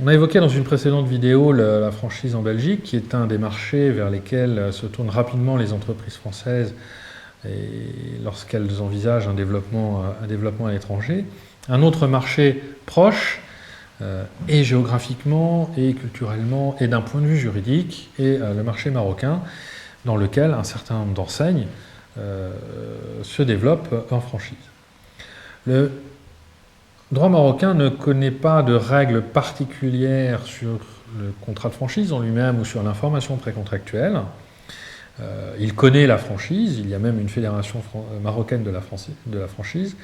On a évoqué dans une précédente vidéo la franchise en Belgique, qui est un des marchés vers lesquels se tournent rapidement les entreprises françaises lorsqu'elles envisagent un développement à l'étranger. Un autre marché proche, et géographiquement, et culturellement, et d'un point de vue juridique, est le marché marocain, dans lequel un certain nombre d'enseignes se développent en franchise. Le droit marocain ne connaît pas de règles particulières sur le contrat de franchise en lui-même ou sur l'information précontractuelle. Il connaît la franchise, il y a même une fédération marocaine de la franchise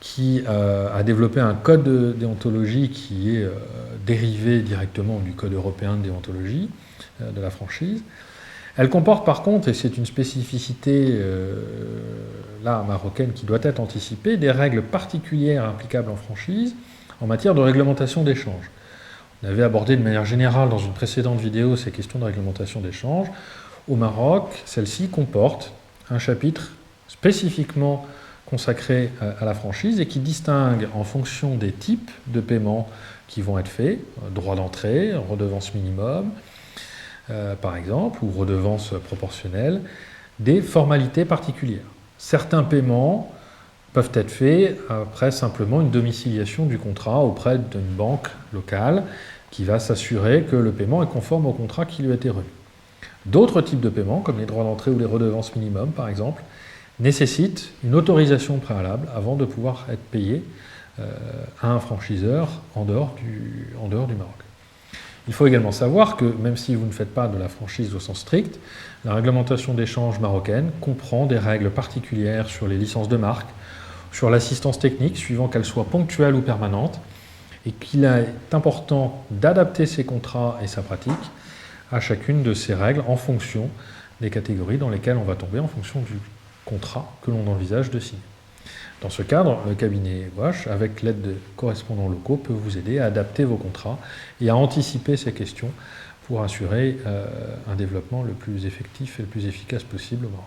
qui a développé un code de déontologie qui est dérivé directement du code européen de déontologie de la franchise. Elle comporte par contre, et c'est une spécificité marocaine qui doit être anticipée, des règles particulières applicables en franchise en matière de réglementation d'échange. On avait abordé de manière générale dans une précédente vidéo ces questions de réglementation d'échange. Au Maroc, celle-ci comporte un chapitre spécifiquement consacré à la franchise et qui distingue en fonction des types de paiements qui vont être faits, droit d'entrée, redevance minimum, par exemple, ou redevance proportionnelle, des formalités particulières. Certains paiements peuvent être faits après simplement une domiciliation du contrat auprès d'une banque locale qui va s'assurer que le paiement est conforme au contrat qui lui a été remis. D'autres types de paiements, comme les droits d'entrée ou les redevances minimum, par exemple, nécessitent une autorisation préalable avant de pouvoir être payé à un franchiseur en dehors du Maroc. Il faut également savoir que, même si vous ne faites pas de la franchise au sens strict, la réglementation d'échange marocaine comprend des règles particulières sur les licences de marque, sur l'assistance technique, suivant qu'elle soit ponctuelle ou permanente, et qu'il est important d'adapter ses contrats et sa pratique à chacune de ces règles en fonction des catégories dans lesquelles on va tomber, en fonction du contrat que l'on envisage de signer. Dans ce cadre, le cabinet Wash, avec l'aide de correspondants locaux, peut vous aider à adapter vos contrats et à anticiper ces questions pour assurer un développement le plus effectif et le plus efficace possible au Maroc.